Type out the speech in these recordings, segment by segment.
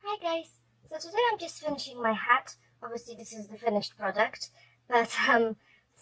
Hi guys! So today I'm just finishing my hat. Obviously this is the finished product, but so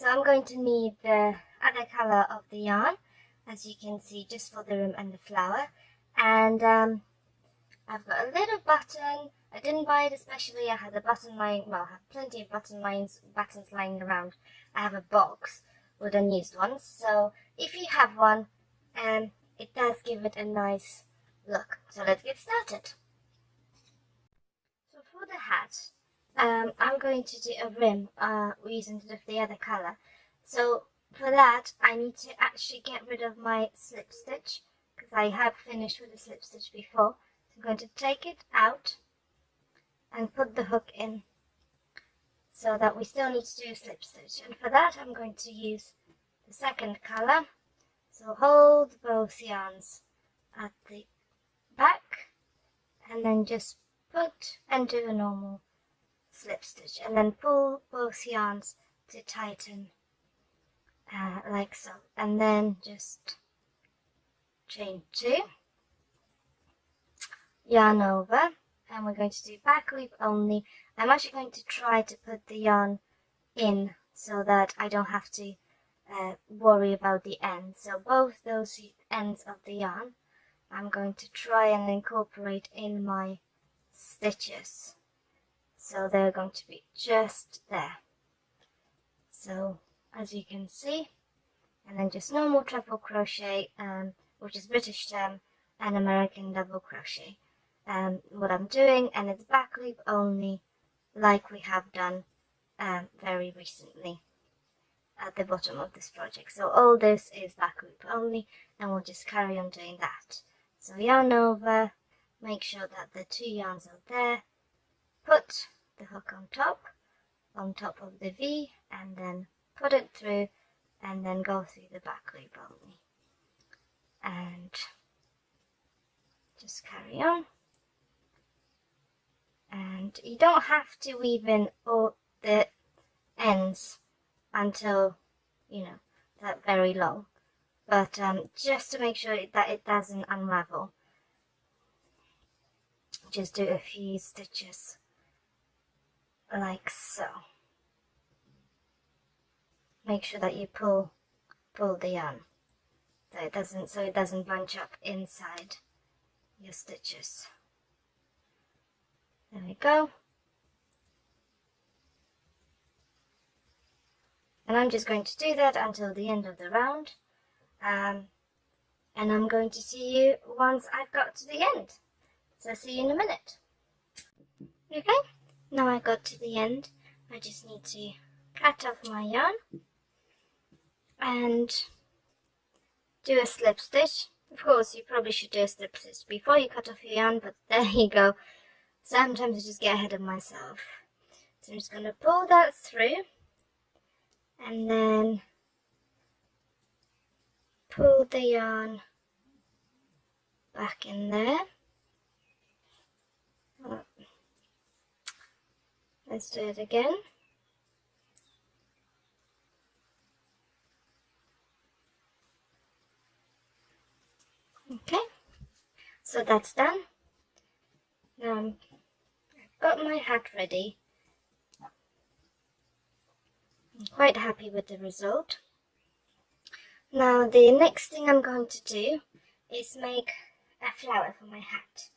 I'm going to need the other color of the yarn, as you can see, just for the rim and the flower. And I've got a little button. I didn't buy it especially. I had a button lying, well, I have plenty of buttons lying around. I have a box with unused ones, so if you have one, it does give it a nice look. So let's get started. So for the hat, I'm going to do a rim using the other color. So for that, I need to actually get rid of my slip stitch because I have finished with the slip stitch before. So I'm going to take it out and put the hook in so that we still need to do a slip stitch. And for that, I'm going to use the second color. So hold both yarns at the back and then just put and do a normal slip stitch and then pull both yarns to tighten like so, and then just chain 2, yarn over, and we're going to do back loop only. I'm actually going to try to put the yarn in so that I don't have to worry about the ends. So both those ends of the yarn I'm going to try and incorporate in my stitches, so they're going to be just there. So as you can see, and then just normal treble crochet, which is British term, and American double crochet, what I'm doing, and it's back loop only, like we have done very recently at the bottom of this project. So all this is back loop only, and we'll just carry on doing that. So yarn over, make sure that the 2 yarns are there, put the hook on top of the V, and then put it through, and then go through the back loop only, and just carry on. And you don't have to weave in all the ends until, you know, that very long, but just to make sure that it doesn't unravel, just do a few stitches like so. Make sure that you pull the yarn so it doesn't bunch up inside your stitches. There we go. And I'm just going to do that until the end of the round, and I'm going to see you once I've got to the end. So see you in a minute. Okay, now I got to the end. I just need to cut off my yarn and do a slip stitch. Of course, you probably should do a slip stitch before you cut off your yarn, but there you go. Sometimes I just get ahead of myself. So I'm just going to pull that through and then pull the yarn back in there. Let's do it again. Okay, so that's done. I've got my hat ready. I'm quite happy with the result. Now the next thing I'm going to do is make a flower for my hat.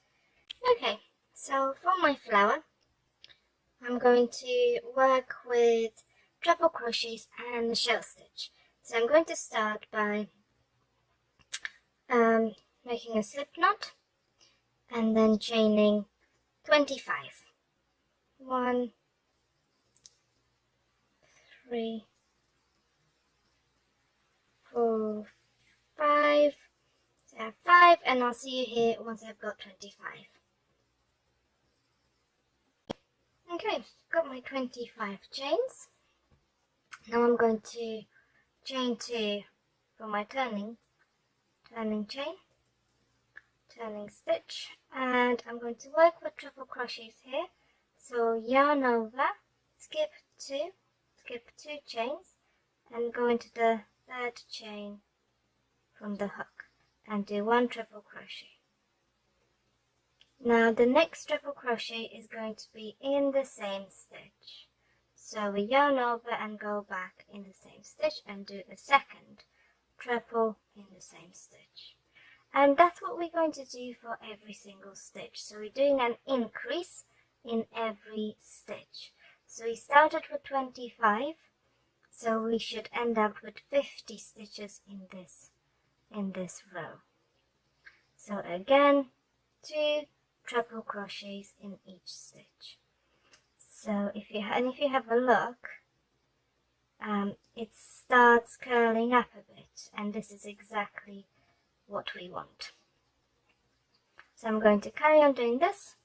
Okay, so for my flower, I'm going to work with treble crochets and the shell stitch. So I'm going to start by making a slip knot and then chaining 25. 1, 3, 4, 5. So I have 5, and I'll see you here once I've got 25. Okay, got my 25 chains. Now I'm going to chain 2 for my turning chain, turning stitch, and I'm going to work with triple crochets here. So yarn over, skip 2 chains, and go into the 3rd chain from the hook and do 1 triple crochet. Now the next triple crochet is going to be in the same stitch. So we yarn over and go back in the same stitch and do a second triple in the same stitch. And that's what we're going to do for every single stitch. So we're doing an increase in every stitch. So we started with 25, so we should end up with 50 stitches in this row. So again, 2 triple crochets in each stitch. So if you have a look, it starts curling up a bit, and this is exactly what we want. So I'm going to carry on doing this,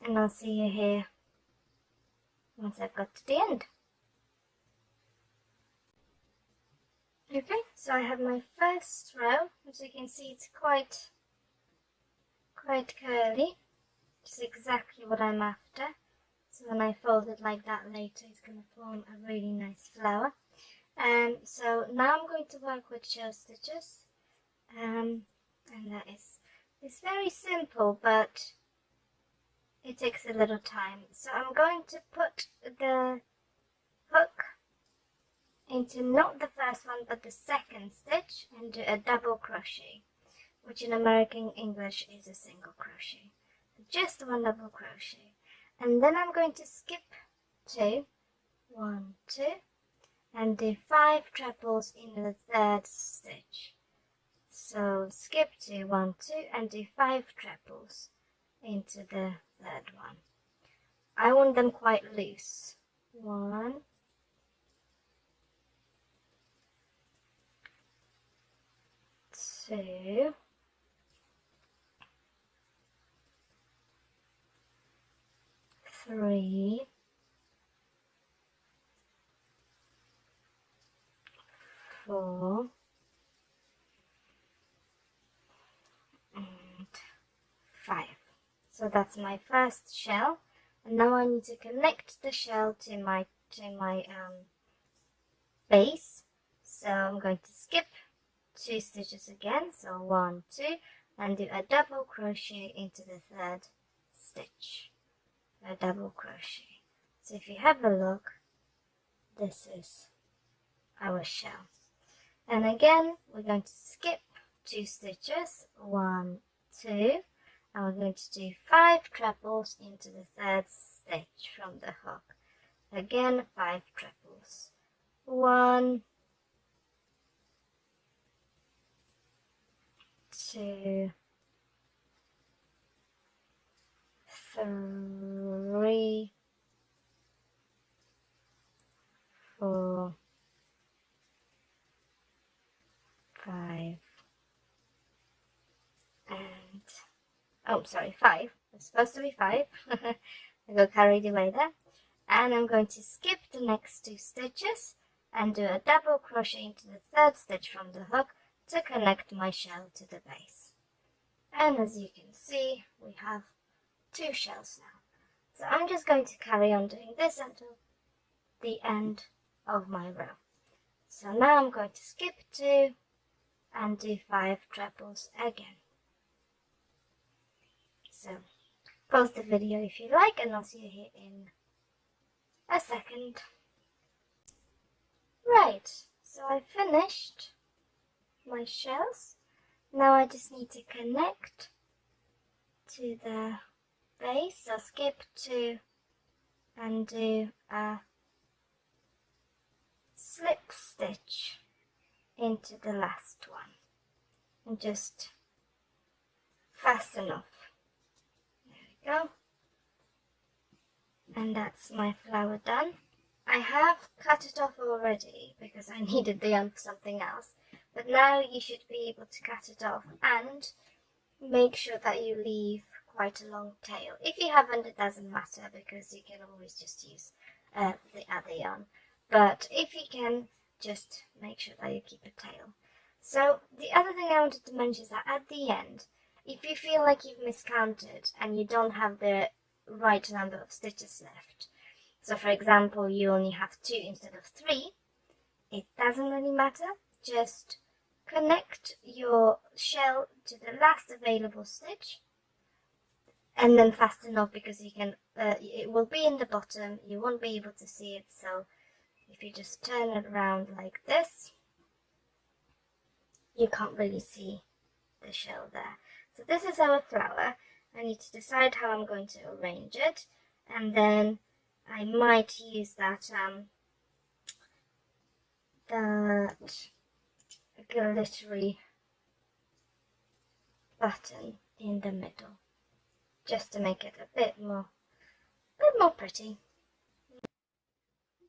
and I'll see you here once I've got to the end. Okay, so I have my first row. As you can see, it's quite curly, which is exactly what I'm after. So when I fold it like that later, it's going to form a really nice flower. So now I'm going to work with shell stitches, and that it's very simple, but it takes a little time. So I'm going to put the hook into not the first one but the second stitch and do a double crochet, which in American English is a single crochet. Just one double crochet, and then I'm going to skip 2, 1, 2, and do 5 triples in the third stitch. So skip 2, 1, 2, and do 5 triples into the third one. I want them quite loose. 1, 2, 3, 4, and 5. So that's my first shell, and now I need to connect the shell to my base. So I'm going to skip 2 stitches again, so 1, 2, and do a double crochet into the third stitch. A double crochet. So if you have a look, this is our shell. And again, we're going to skip 2 stitches, 1, 2, and we're going to do 5 triples into the third stitch from the hook. Again, 5 triples. 1, 2, 3, 4, 5, and oh, sorry, 5. It's supposed to be 5. I got carried away there. And I'm going to skip the next 2 stitches and do a double crochet into the third stitch from the hook to connect my shell to the base. And as you can see, we have 2 shells now. So I'm just going to carry on doing this until the end of my row. So now I'm going to skip 2 and do 5 triples again. So pause the video if you like, and I'll see you here in a second. Right, so I finished my shells. Now I just need to connect to the base. So skip 2 and do a slip stitch into the last one, and just fasten off. There we go. And that's my flower done. I have cut it off already because I needed the yarn for something else, but now you should be able to cut it off and make sure that you leave quite a long tail. If you haven't, it doesn't matter because you can always just use the other yarn, but if you can, just make sure that you keep a tail. So the other thing I wanted to mention is that at the end, if you feel like you've miscounted and you don't have the right number of stitches left, so for example you only have 2 instead of 3, it doesn't really matter. Just connect your shell to the last available stitch and then fasten off, because you can it will be in the bottom, you won't be able to see it. So if you just turn it around like this, you can't really see the shell there. So this is our flower. I need to decide how I'm going to arrange it, and then I might use that glittery button in the middle, just to make it a bit more pretty.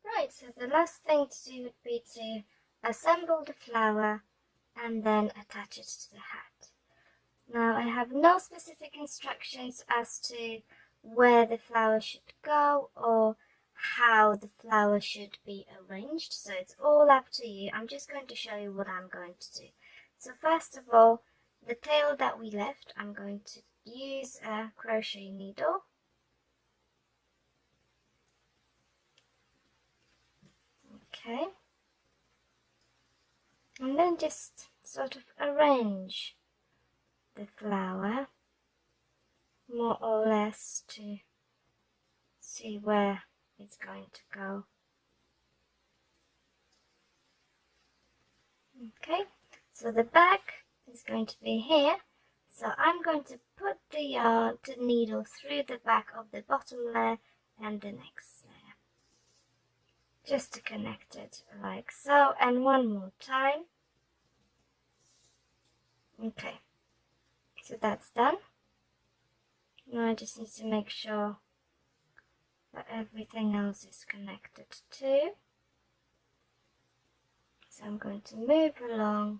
Right, so the last thing to do would be to assemble the flower and then attach it to the hat. Now I have no specific instructions as to where the flower should go or how the flower should be arranged, so it's all up to you. I'm just going to show you what I'm going to do. So first of all, the tail that we left, I'm going to use a crochet needle. Okay. And then just sort of arrange the flower more or less to see where it's going to go. Okay, so the back is going to be here. So I'm going to put the needle through the back of the bottom layer and the next layer, just to connect it like so, and one more time. Okay, so that's done. Now I just need to make sure that everything else is connected too. So I'm going to move along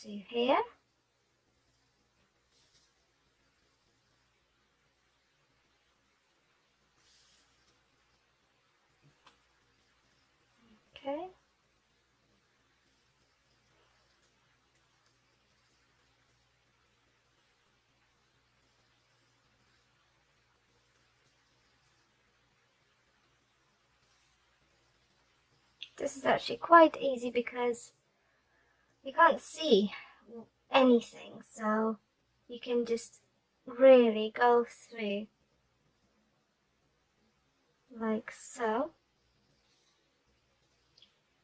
to here. Okay. This is actually quite easy because you can't see anything, so you can just really go through like so,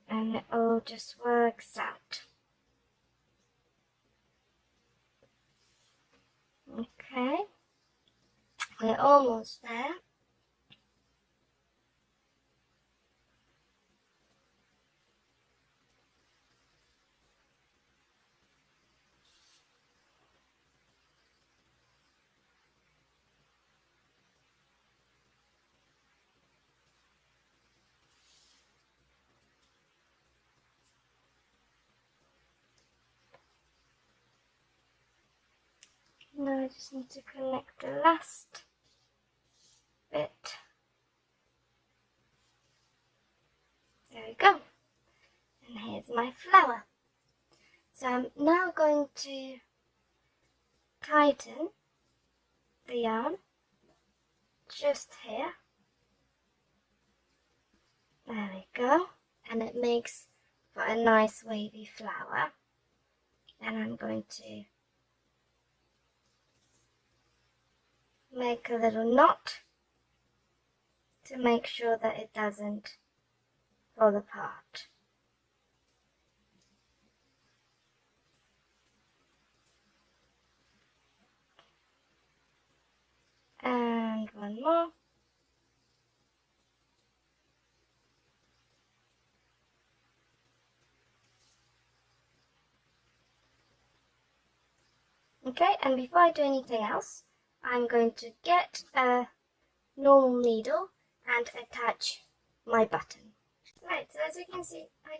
and it all just works out. Okay, we're almost there. Now I just need to connect the last bit. There we go. And here's my flower. So I'm now going to tighten the yarn just here. There we go. And it makes for a nice wavy flower. And I'm going to make a little knot to make sure that it doesn't fall apart. And one more. Okay, and before I do anything else, I'm going to get a normal needle and attach my button. Right, so as you can see, I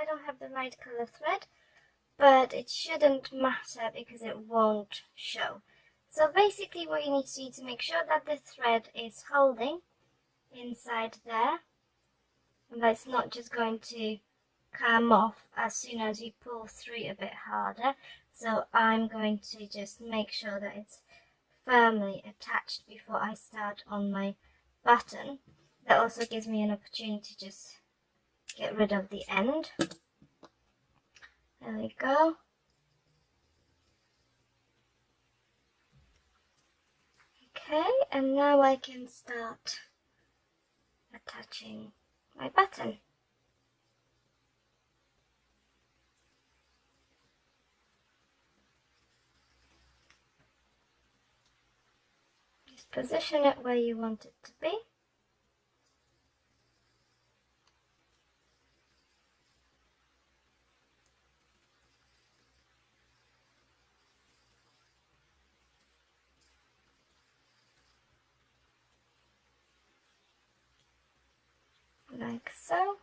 don't have the right color thread, but it shouldn't matter because it won't show. So basically what you need to do to make sure that the thread is holding inside there, and that it's not just going to come off as soon as you pull through a bit harder. So I'm going to just make sure that it's firmly attached before I start on my button. That also gives me an opportunity to just get rid of the end. There we go. Okay, and now I can start attaching my button. Just position it where you want it to be. Like so.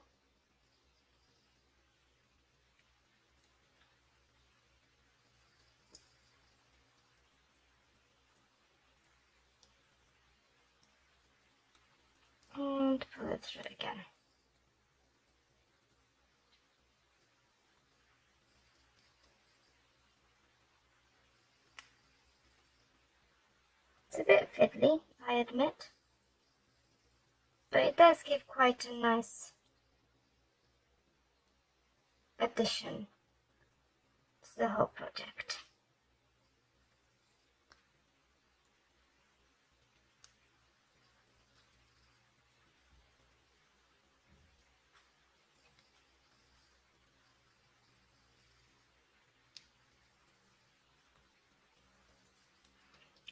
And pull it through again. It's a bit fiddly, I admit, but it does give quite a nice addition to the whole project.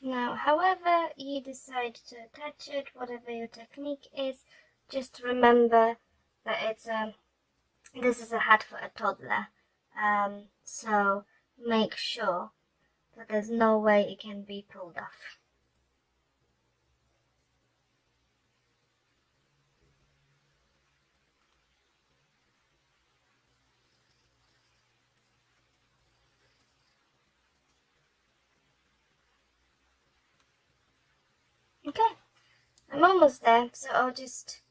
Now, however you decide to attach it, whatever your technique is, just remember that this is a hat for a toddler, so make sure that there's no way it can be pulled off. Okay, I'm almost there, so I'll just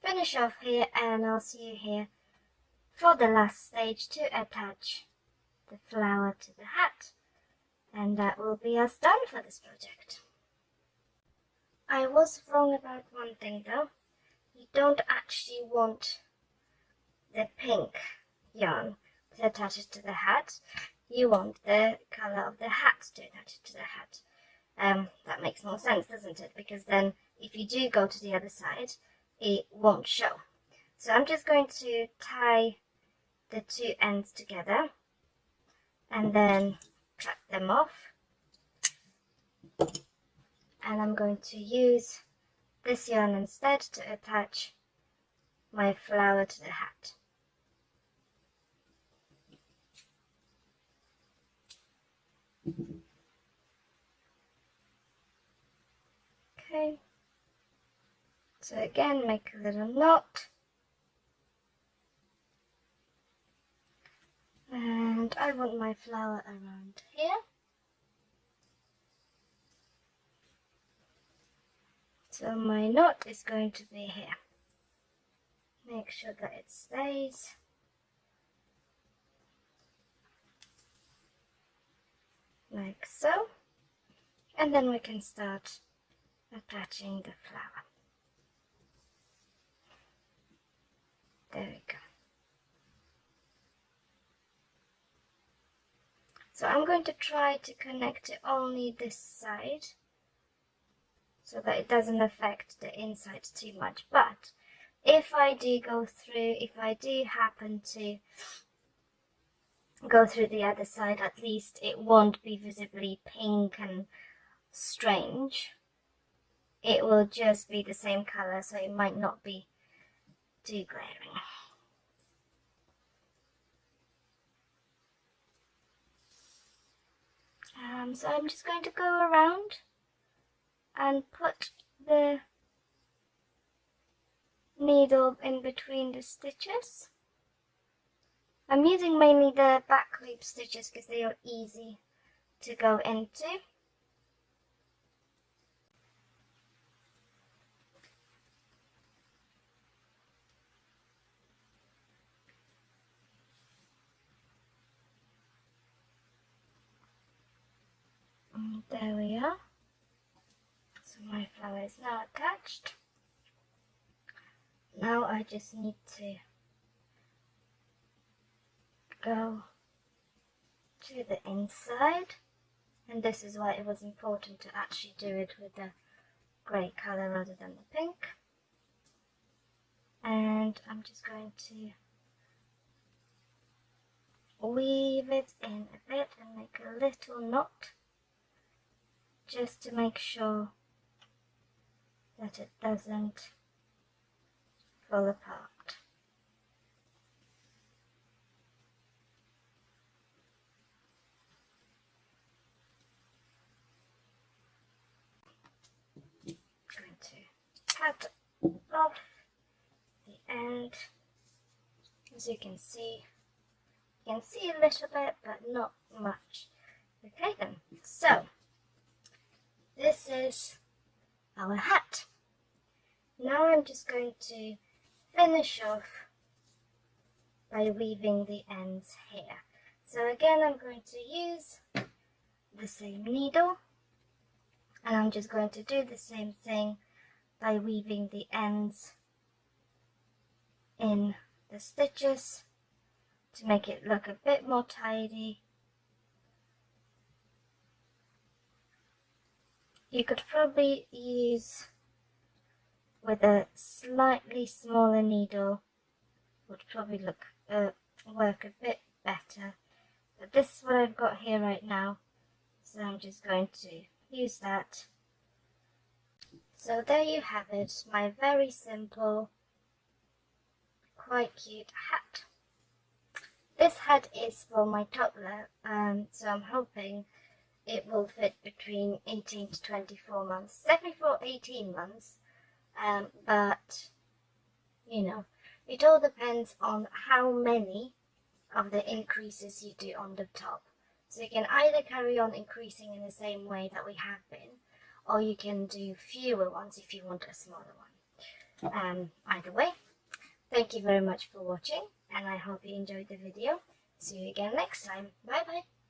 finish off here and I'll see you here for the last stage to attach the flower to the hat, and that will be us done for this project. I was wrong about one thing though. You don't actually want the pink yarn to attach it to the hat. You want the colour of the hat to attach it to the hat. That makes more sense, doesn't it? Because then if you do go to the other side, it won't show. So I'm just going to tie the two ends together and then cut them off. And I'm going to use this yarn instead to attach my flower to the hat. Okay, so again make a little knot, and I want my flower around here. So my knot is going to be here. Make sure that it stays. Like so. And then we can start attaching the flower. There we go. So I'm going to try to connect it only this side, so that it doesn't affect the inside too much. But if I do happen to go through the other side, at least it won't be visibly pink and strange. It will just be the same color, so it might not be too glaring. So I'm just going to go around and put the needle in between the stitches. I'm using mainly the back loop stitches because they are easy to go into. And there we are. So my flower is now attached. Now I just need to go to the inside, and this is why it was important to actually do it with the grey colour rather than the pink. And I'm just going to weave it in a bit and make a little knot, just to make sure that it doesn't fall apart. I'm going to cut off the end. As you can see a little bit, but not much. Okay then, so this is our hat. Now I'm just going to finish off by weaving the ends here. So again, I'm going to use the same needle, and I'm just going to do the same thing by weaving the ends in the stitches to make it look a bit more tidy. You could probably use with a slightly smaller needle, would probably work a bit better, but this is what I've got here right now, so I'm just going to use that. So there you have it, my very simple, quite cute hat. This hat is for my toddler, so I'm hoping it will fit between 18 to 24 months. Definitely for 18 months, but you know, it all depends on how many of the increases you do on the top. So you can either carry on increasing in the same way that we have been, or you can do fewer ones if you want a smaller one. Either way, thank you very much for watching, and I hope you enjoyed the video. See you again next time. Bye bye.